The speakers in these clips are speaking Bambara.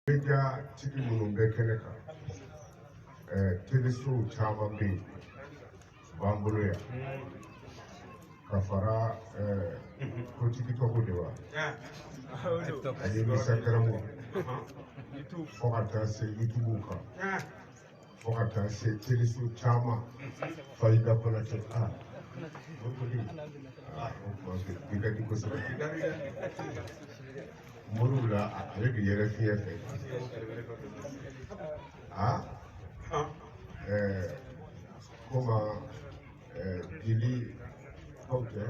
Media tigi minnu bɛ kɛnɛ kan telesow caman bɛ yen b'an bolo yan ka fara kotigi tɔgɔ de wa ani misa kɛrɛmu fo ka taa se yutubuw kan fo ka taa se teleso caman Fayida Konate o kɔni i ka di kosɛbɛ Moriw la ale de yɛrɛ fiɲɛ fɛ comment Dili Kɔnte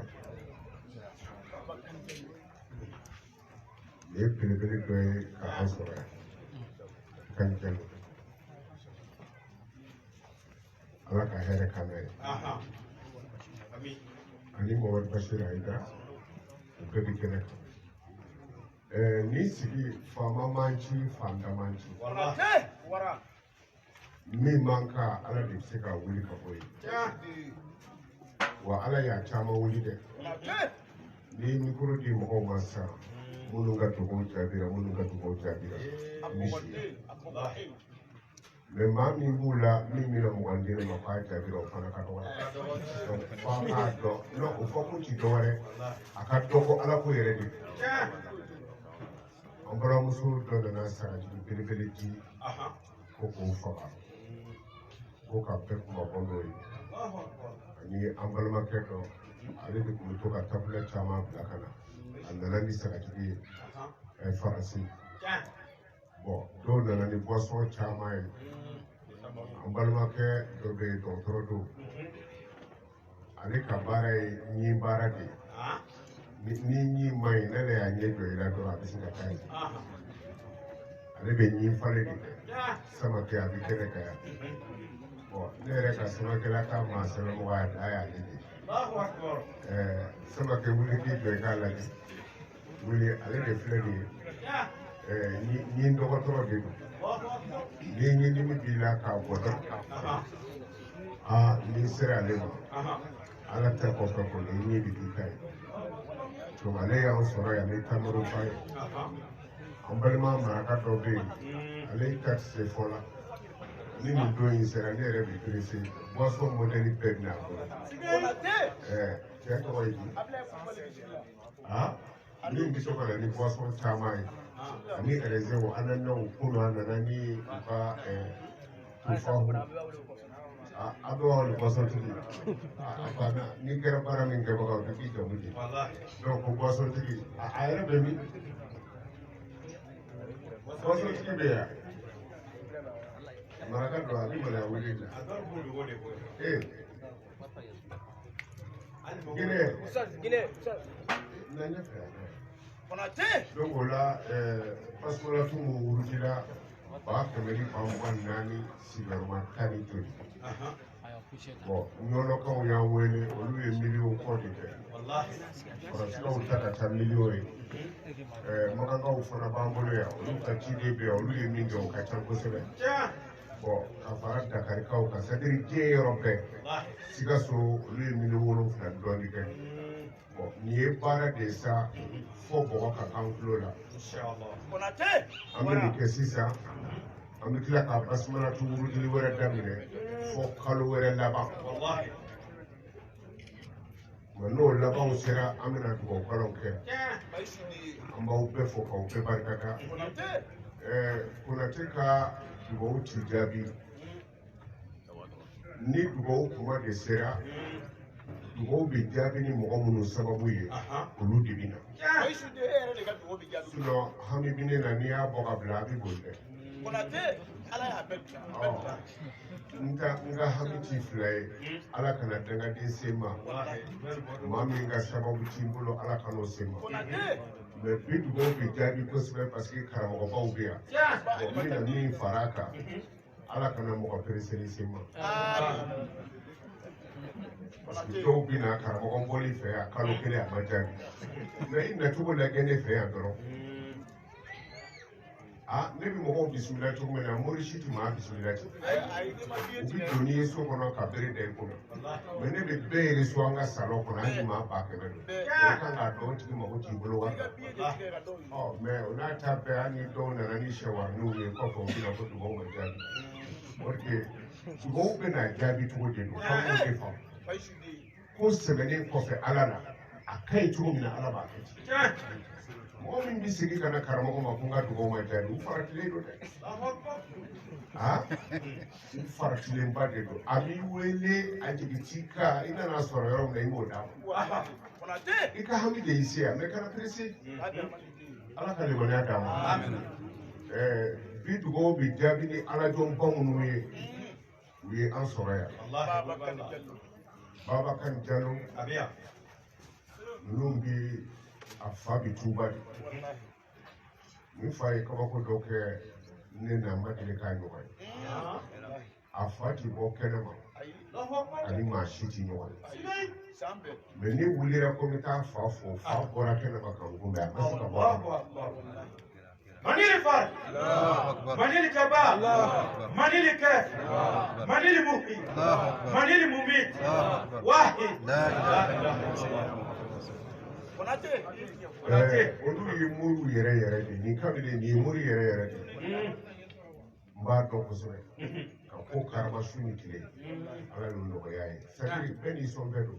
nin ye belebele dɔ ye ka an sɔrɔ yan Kankɛn Ala ka hɛrɛ k'an n'a ye ani Mamadu Bashir Ayidara u bɛɛ bɛ kɛnɛ kan ni sigi faama man ci fanda man ci min man ka Ala de bɛ se ka wuli ka bɔ yen wa Ala y'a caman wuli dɛ ni mikoro di mɔgɔw ma sisan minnu ka dugawu jaabira minnu ka dugawu jaabira misi mais maa min b'u la min bɛna mugan di ne ma k'a jaabira o fana ka dɔgɔ f'a k'a dɔn o fɔ kun ti dɔwɛrɛ a ka dɔgɔ Ala ko yɛrɛ de an balimamuso dɔ nana sagajigi belebele di ko k'o faga ko ka bɛɛ kumabɔ n'o ye ani an balimakɛ dɔ ale de tun bɛ to ka tabulɛ caman bila ka na a nana ni sagajigi ye Faransi dɔw nana ni boisson caman ye an balimakɛ dɔ bɛ yen dɔgɔtɔrɔ don ale ka baara ye ɲin baara de ye ni ɲin ma ɲi ne y'a ɲɛ jɔ i la dɔrɔn a bɛ se ka taa yen ale bɛ ɲin falen de kɛ Samakɛ a bɛ kɛnɛ kan yan ne yɛrɛ ka Samakɛla ka maa sɛbɛnmɔgɔya a y'ale de Samakɛ wuli k'i jɔ i k'a lajɛ wuli ale de filɛ nin ye ɲin dɔgɔtɔrɔ de don ni ɲindimi b'i la k'a bɔ dɔrɔn n'i sera ale ma Ala tɛ kɔfɛ ko nin ɲin de b'i ta ye ale y'an sɔrɔ yan ni tamaro fa ye an balima maraka dɔ bɛ yen ale ta tɛ se fɔ la ni nin don in sera ne yɛrɛ bɛ perese boisson modèle bɛɛ bɛna a bolo cɛ tɔgɔ ye di min bɛ se ka na ni boisson caman ye ani raisin ananaw kunun a nana ni u ka tufahu a bɛ wa ni boisson tigi a banna ni kɛra baara min kɛbaga o bɛ k'i jamu di donc ko boisson tigi a yɛrɛ bɛ min boisson tigi bɛ yan maraka don a bɛ maloya wele la Guinée na ɲɛfɛ donc o la pasporatu mun wurudila 224 sigiyɔrɔma 10 ni joli ɲɔnɔkaw y'an wele olu ye miliyɔn kɔ de kɛ faransikanw ta ka taa miliyɔn ye makankaw fana b'an bolo yan olu ka ciden bɛ yan olu ye min kɛ o ka ca kosɛbɛ ka fara dakarikaw kan c'est-à-dire diɲɛ yɔrɔ bɛɛ Sikaso olu ye miliyɔn 7 dɔɔnin kɛ nin ye baara de sa fo bɔgɔ ka k'an tulo la an bɛ nin kɛ sisan an bɛ tila ka basumanatu wurudili wɛrɛ daminɛ fo kalo wɛrɛ laban nka n'o labanw sera an bɛna dugawukalaw kɛ an b'aw bɛɛ fo k'aw bɛɛ barikada Konate ka dugawu ti jaabi ni dugawu kuma de sera dugawu bɛ jaabi ni mɔgɔ minnu sababu ye olu de bɛ na sinon hami bɛ ne na n'i y'a bɔ ka bila a bɛ boli dɛ n ka hami ti fila ye Ala kana dangaden se n ma maa min ka sababu t'i bolo Ala kan'o se n ma mais bi dugawu bɛ jaabi kosɛbɛ parce que karamɔgɔbaw bɛ yan n bɛna min fara a kan Ala kana mɔgɔ pereseli se n ma parce que dɔw bɛ na karamɔgɔ bɔli fɛ yan kalo kelen a ma jaabi mais i nacogo lajɛ ne fɛ yan dɔrɔn ne bi mɔgɔw bisimila cogo min na mori si tɛ maa bisimila ten u bi don n'i ye so kɔnɔ ka bere da i kunna mɛ ne bɛ bɛɛ yɛrɛ so an ka salon kɔnɔ hali maa 100 don i kan k'a dɔn tigi mago t'i bolo wari mɛ o n'a ta bɛɛ hali ni dɔw nana ni sɛwarininw ye kɔfɛ u bɛna ko dugawu ma jaabi dugawu bɛna jaabi cogo de don f'an k'o de faamu ko sɛbɛnnen kɔfɛ ala la a ka ɲi cogo min na ala b'a kɛ ten mɔgɔ min bɛ segin ka na karamɔgɔ ma ko n ka dugawu ma jaabi u faratilen don dɛ u faratilenba de don a b'i wele a jigin t'i kan i nana sɔrɔ yɔrɔ min na i b'o d'a ma i ka hami de y'i se yan mɛ kana perese ala ka limaniya d'a ma bi dugawu bɛ jaabi ni alajɔnba minnu ye u ye an sɔrɔ yan Babakan Jalo ninnu bɛ a fa bi tuba de min fa ye kabako dɔ kɛ ne na ma deli k'a ɲɔgɔn ye a fa ti bɔ kɛnɛma ani maa si ti ɲɔgɔn ye mɛ ni wulira ko n bɛ taa fa fo fa bɔra kɛnɛma ka n kunbɛn a ma se ka bɔ Manili Far, Manili Jabba, Manili Kef, Manili Muhi, Manili Mumit, Wahid. Olu ye muru yɛrɛ yɛrɛ de nin kabini nin ye muru yɛrɛ yɛrɛ de n b'a dɔn kosɛbɛ ka ko karama su ni tile ala y'o nɔgɔya ye c'est-à-dire bɛɛ n'i sɔn bɛɛ don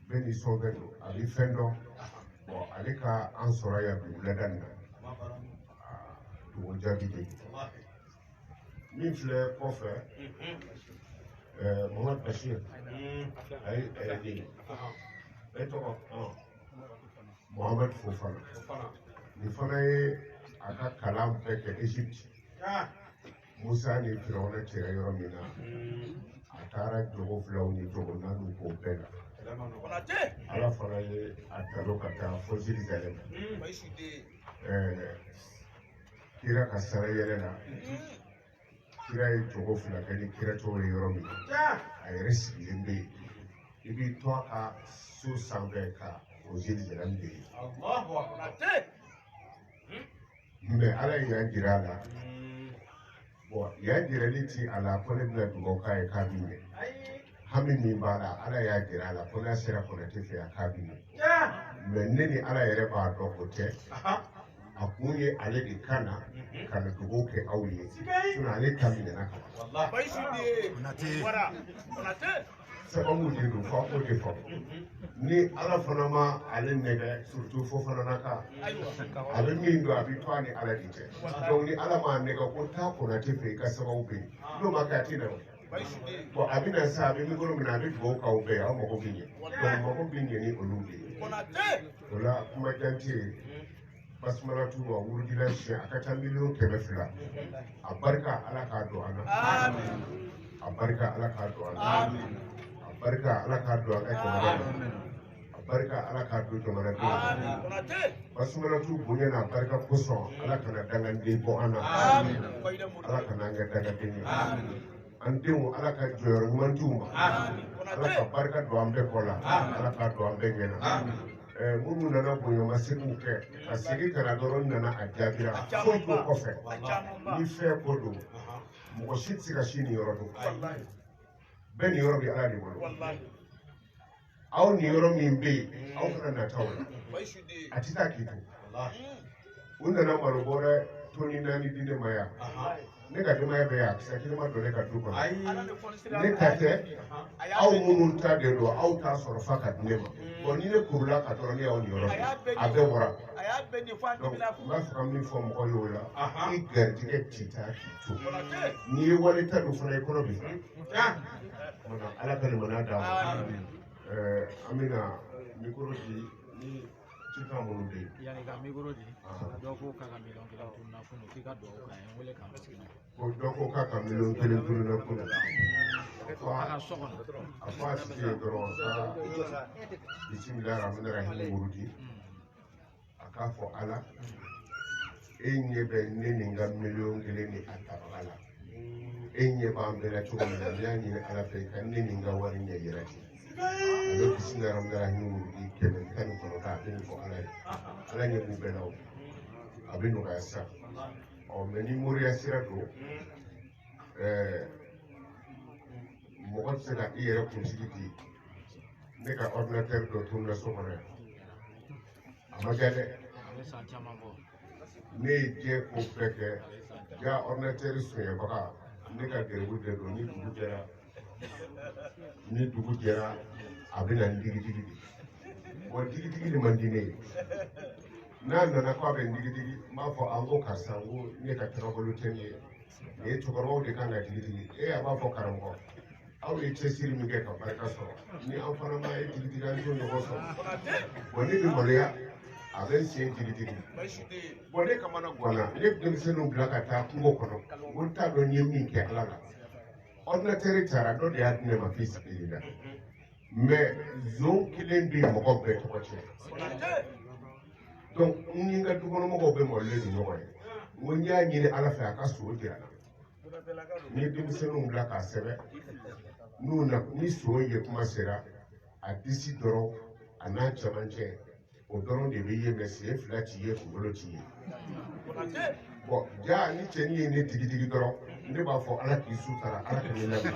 bɛɛ n'i sɔn bɛɛ don a bɛ fɛn dɔn ale ka an sɔrɔ yan bi wulada nin na dugu jaabi de min filɛ kɔfɛ Mohamad Bashir a ye nin e tɔgɔ Mohamad Fofana nin fana ye a ka kalan bɛɛ kɛ Egypte Musa ni Firawuna cɛra yɔrɔ min na a taara jogo filaw ni jogo naaniw k'o bɛɛ la ala fana ye a talo ka taa fo Jérusalem kira ka sara yɛlɛ la kira ye jogo fila kɛ ni kira tɔgɔ ye yɔrɔ min a yɛrɛ sigilen bɛ yen i b'i to a ka so sanfɛ ka o Jérusalem de ye mɛ ala ye yan jira a la yan jirali ti a la ko ne bɛna dugawu k'a ye k'a bɛ ɲɛ hami min b'a la ala y'a jira a la ko n'a sera Konate fɛ a k'a bɛ ɲɛ mɛ ne ni ala yɛrɛ b'a dɔn o tɛ a kun ye ale de kan na ka na dugawu kɛ aw ye ale ta minɛna kan sababu de don fɔ o de fɔ ni ala fana ma ale nɛgɛ surtout fo fana na kan a bɛ min don a bɛ to a ni ala de cɛ donc ni ala m'a nɛgɛ ko taa Konate fɛ i ka sababu bɛ yen n'o ma kɛ a tɛ na bon a bɛ na sa a bɛ mikoro min na a bɛ dugawu k'aw bɛɛ ye aw mago bɛ ɲɛ donc mago bɛ ɲɛ ni olu de ye o la kuma jan tɛ yen basmala tuba wurudila siɲɛ a ka ca 200,000 a barika ala k'a don an na a barika ala k'a don an na a barika ala k'a don an ka jamana na a barika ala k'a don jamana den basmala tu bonya na barika kosɔn ala kana danganden bɔ an na ala kana an kɛ dangaden ye an denw ala ka jɔyɔrɔ ɲuman d'u ma ala ka barika don an bɛɛ kɔ la ala k'a don an bɛɛ ɲɛna minnu nana bonyamasegin kɛ ka segin ka na dɔrɔn nana a jaabira foyi t'o kɔfɛ ni fɛn ko don mɔgɔ si tɛ se ka si nin yɔrɔ don bɛɛ nin yɔrɔ bɛ ala de bolo aw nin yɔrɔ min bɛ yen aw kana nataw la a tɛ taa k'i to u nana malo bɔrɛ toni 4 di ne ma yan ne ka denbaya bɛ yan kisɛ kelen ma don ne ka du kɔnɔ ne ta tɛ aw minnu ta de don aw t'a sɔrɔ fa ka di ne ma bon ni ne kurula ka dɔrɔn ne y'aw nin yɔrɔ a bɛɛ bɔra donc n b'a fɛ ka min fɔ mɔgɔw ye o la i garijɛgɛ tɛ taa k'i to n'i ye wale ta don fana i kɔnɔ bɛ fara ala ka limaniya d'a ma an bɛna mikoro di ni cikan minnu bɛ yen yanni ka mikoro di dɔw ko k'a ka 1,000,000 tunun na kunu k'i ka dugawu k'a ye n wele k'a sigi ko dɔ ko k'a ka 1,000,000 tunun na kunu a ka so kɔnɔ a fɔ a sigi yen dɔrɔn ka bisimilahi rahmani rahim wurudi a k'a fɔ ala e ɲɛ bɛ ne ni n ka 1,000,000 ni a tabaga la e ɲɛ b'an bɛɛ la cogo min na n y'a ɲini ala fɛ ka ne ni n ka wari ɲɛ yɛrɛ cɛ a bɛ bisimilahi rahmani rahim wurudi 119 a bɛ nin fɔ ala ye ala ɲɛ b'u bɛɛ la o a bɛ nɔgɔya sisan mɛ ni moriya sira don mɔgɔ tɛ se ka i yɛrɛ kunsigi di ne ka ordinateur dɔ tununa so kɔnɔ yan a ma diya dɛ ne ye diɲɛ ko bɛɛ kɛ ja ordinateur soɲɛbaga ne ka gɛrɛbu de don ni dugu jɛra a bɛ na ni digidigi de wa digidigi de man di ne ye n'a nana ko a bɛ n digidigi n b'a fɔ an ko karisa n ko ne ka tagabolo tɛ nin ye nin ye cɛkɔrɔbaw de kan ka digidigi a b'a fɔ karamɔgɔ aw ye cɛsiri min kɛ ka barika sɔrɔ ni an fana ma ye digidigi an t'o ɲɔgɔn sɔrɔ wa ne bɛ maloya a bɛ n sen digidigi bɔn ne kamana guwanna ne denmisɛnninw bila ka taa kungo kɔnɔ n ko n t'a dɔn n ye min kɛ ala la ordinateur taara dɔ de y'a di ne ma f'i sigi la mɛ zon kelen bɛ mɔgɔ bɛɛ tɔgɔ tiɲɛ donc n ni n ka dukɔnɔmɔgɔw bɛ malolen ni ɲɔgɔn ye n ko n y'a ɲini ala fɛ a ka sogo jira n na n ye denmisɛnninw bila k'a sɛbɛn n'u na ni sogo ye kuma sera a disi dɔrɔn a n'a cɛmancɛ o dɔrɔn de bɛ ye mɛ sen fila ci ye kunkolo ci ye bon ja ni cɛnin ye ne digidigi dɔrɔn ne b'a fɔ ala k'i sutara ala ka ne lamɛn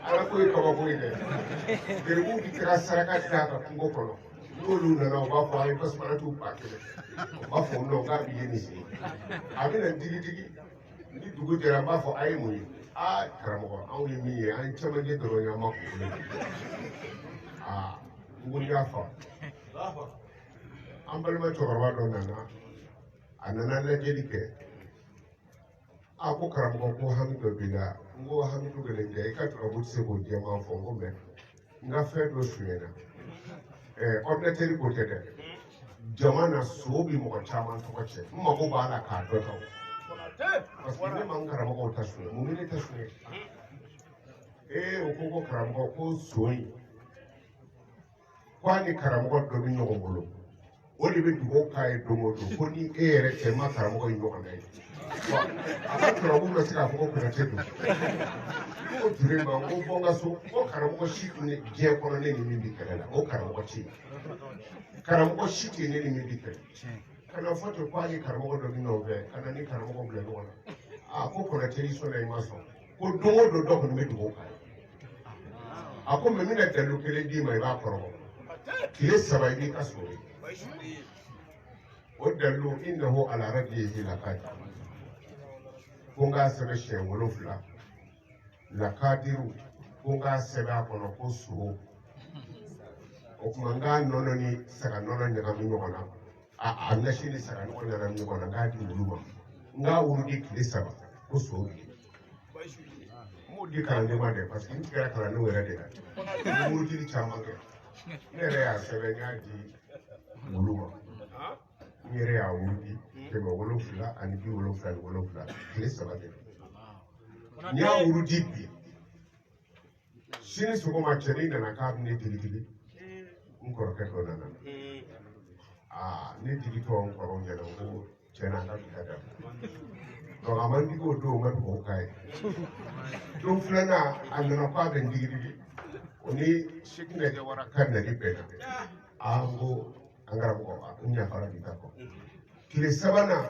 ala ko ye kabako ye dɛ garibuw bi kɛra saraka d'a ka kungo kɔnɔ n'olu nana u b'a fɔ a ye tasumana t'u ba kɛlɛ u b'a fɔ non k'a b'i ye nin sen a bɛ na digidigi ni dugu jɛra n b'a fɔ a ye mun ye karamɔgɔ anw ye min ye an cɛmancɛ dɔrɔn ye an ma kunkolo ye n ko n y'a faamu an balima cɛkɔrɔba dɔ nana a nana lajɛli kɛ ko karamɔgɔ ko hami dɔ b'i la n ko hami dɔ kelen tɛ i ka turabu tɛ se k'o jɛman fɔ n ko mɛ n ka fɛn dɔ sonyɛna ordinateur ko tɛ dɛ jama na so bi mɔgɔ caman tɔgɔ cɛ n mago b'a la k'a dɔ taw parce que ne ma n karamɔgɔw ta sonya mun bɛ ne ta sonya o ko karamɔgɔ ko so in ko a ni karamɔgɔ dɔ bɛ ɲɔgɔn bolo o de bɛ dugawu k'a ye don o don ko ni e yɛrɛ cɛ ma karamɔgɔ in ɲɔgɔn na ye a ka turabu bɛ se k'a fɔ ko kunnatɛ don ko ture ma ko bɔ n ka so ko karamɔgɔ si tun diɲɛ kɔnɔ ne ni min bɛ kɛlɛ la o karamɔgɔ tɛ yen karamɔgɔ si tɛ ne ni min bɛ kɛlɛ kana fɔ ten ko a ni karamɔgɔ dɔ bɛ ɲɔgɔn fɛ ka na ni karamɔgɔ bila ɲɔgɔn na ko kunnatɛ y'i sɔnna i ma sɔn ko don o don dɔ kɔni bɛ dugawu k'a ye a ko mɛ n bɛna dalu kelen d'i ma i b'a kɔrɔbɔ tile 3 i b'i ka so ye o dalu innahu ala rabbihi laqadir ko n k'a sɛbɛn siɲɛ 7 lakadiru ko n k'a sɛbɛn a kɔnɔ ko sogo o tuma n k'a nɔnɔ ni saga nɔnɔ ɲagami ɲɔgɔn na a nasi ni saga nɔnɔ ɲagami ɲɔgɔn na n k'a di wulu ma n k'a wulu di tile 3 ko sogo bi n m'o di kalanden ma dɛ parce que n kɛra kalandenw yɛrɛ de la n wurudili caman kɛ ne yɛrɛ y'a sɛbɛn n y'a di wulu ma n yɛrɛ y'a wurudi 777 ani 77 tile 3 de n y'a wurudi bi sini sɔgɔma cɛnin nana k'a bɛ ne digidigi n kɔrɔkɛ dɔ nana ne digitɔ n kɔrɔw ɲɛna ko tiɲɛna an ka bi ka daminɛ donc a man digi o don n ka dugawu k'a ye don filanan a nana k'a bɛ n digidigi o ni sekinɛkɛ wara ka nali bɛnna n ko an karamɔgɔ n yafara bi ta kɔ tile 3nan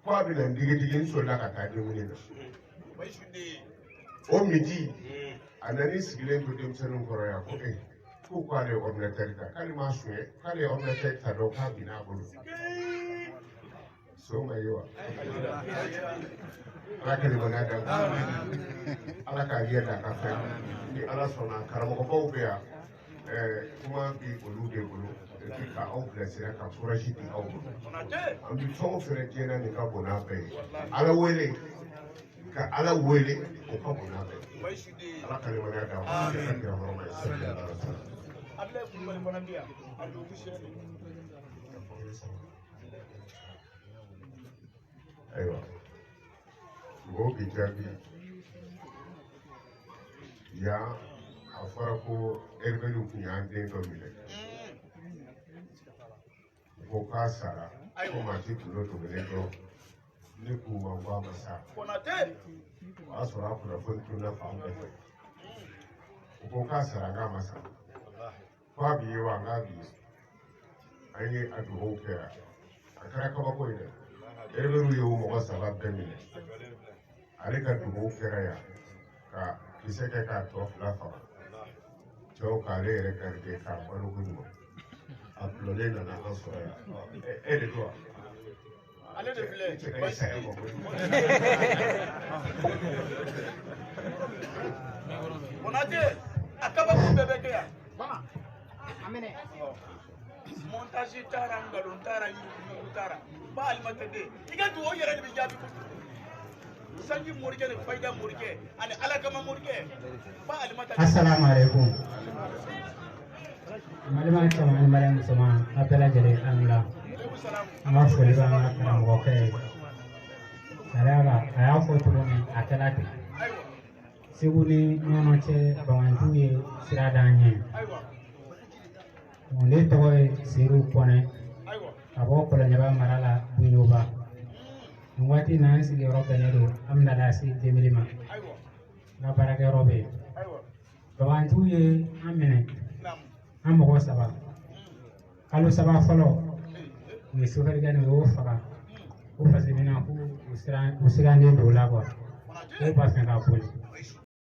ko a bɛ na n digidigi n sɔrɔla ka taa denkundi na o midi a nani sigilen to denmisɛnninw kɔrɔ yan ko k'ale ye ordinateur ta k'ale m'a sonya k'ale ye ordinateur ta dɔn k'a binna a bolo so ma ye wa ala ka limaniya da ala k'a ɲɛ da a ka fɛn ni ala sɔnna karamɔgɔbaw bɛ yan kuma bi olu de bolo ka aw bilasira ka courage di aw ma an bɛ fɛn o fɛn diɲɛ na nin ka bon n'a bɛɛ ye ala wele ka ala wele o ka bon n'a bɛɛ ye ala ka limaniya da aw ma ka kira hɔrɔma ye sallallahu alaihi wa sallam ayiwa mɔgɔw bɛ jaabi yan a fɔra ko rebelle tun y'an den dɔ minɛ ko k'a sara ko maa si tun t'o minɛ dɔn ne k'u ma n k'a ma sa o y'a sɔrɔ a kunnafoni tunna fan bɛɛ fɛ o ko k'a sara n k'a ma sa ko a b'i ye wa n k'a b'i ye an ye a dugawu kɛ a kɛra kabako ye dɛ eribɛriw ye o mɔgɔ 3 bɛɛ minɛ ale ka dugawu kɛra yan ka kisɛ kɛ k'a tɔ 2 faga cɛw k'ale yɛrɛ garide k'a balo ko ɲuman a bulonlen nana an sɔrɔ yan e de don ale de filɛ cɛ ka saya ma Konate a kabako bɛɛ bɛ kɛ yan montage taara ngalon taara yugu taara ba alimate de i ka dugawu yɛrɛ de bɛ jaabi sanji morikɛ ni fayida morikɛ ani ala kama morikɛ ba alimate assalamu alaikum malama caman ni malama musoman a bɛɛ lajɛlen an la an b'a foli b'an ka karamɔgɔkɛ ye a y'a fɔ cogo min a kɛra ten segu ni ɲɔgɔn cɛ bagantigiw ye sira d'an ɲɛ ne tɔgɔ ye seru kɔnɛ ka bɔ kɔlɔnjɛba mara la buɲoba nin waati na an sigiyɔrɔ bɛnnen don an bɛna lase demiri ma n ka baarakɛyɔrɔ bɛ yen bagantigiw ye an minɛ an mɔgɔ 3 kalo 3 fɔlɔ u ye sofɛrikɛ nin o faga ko parce que mina u siranden don o la kuwa o ba fɛ ka boli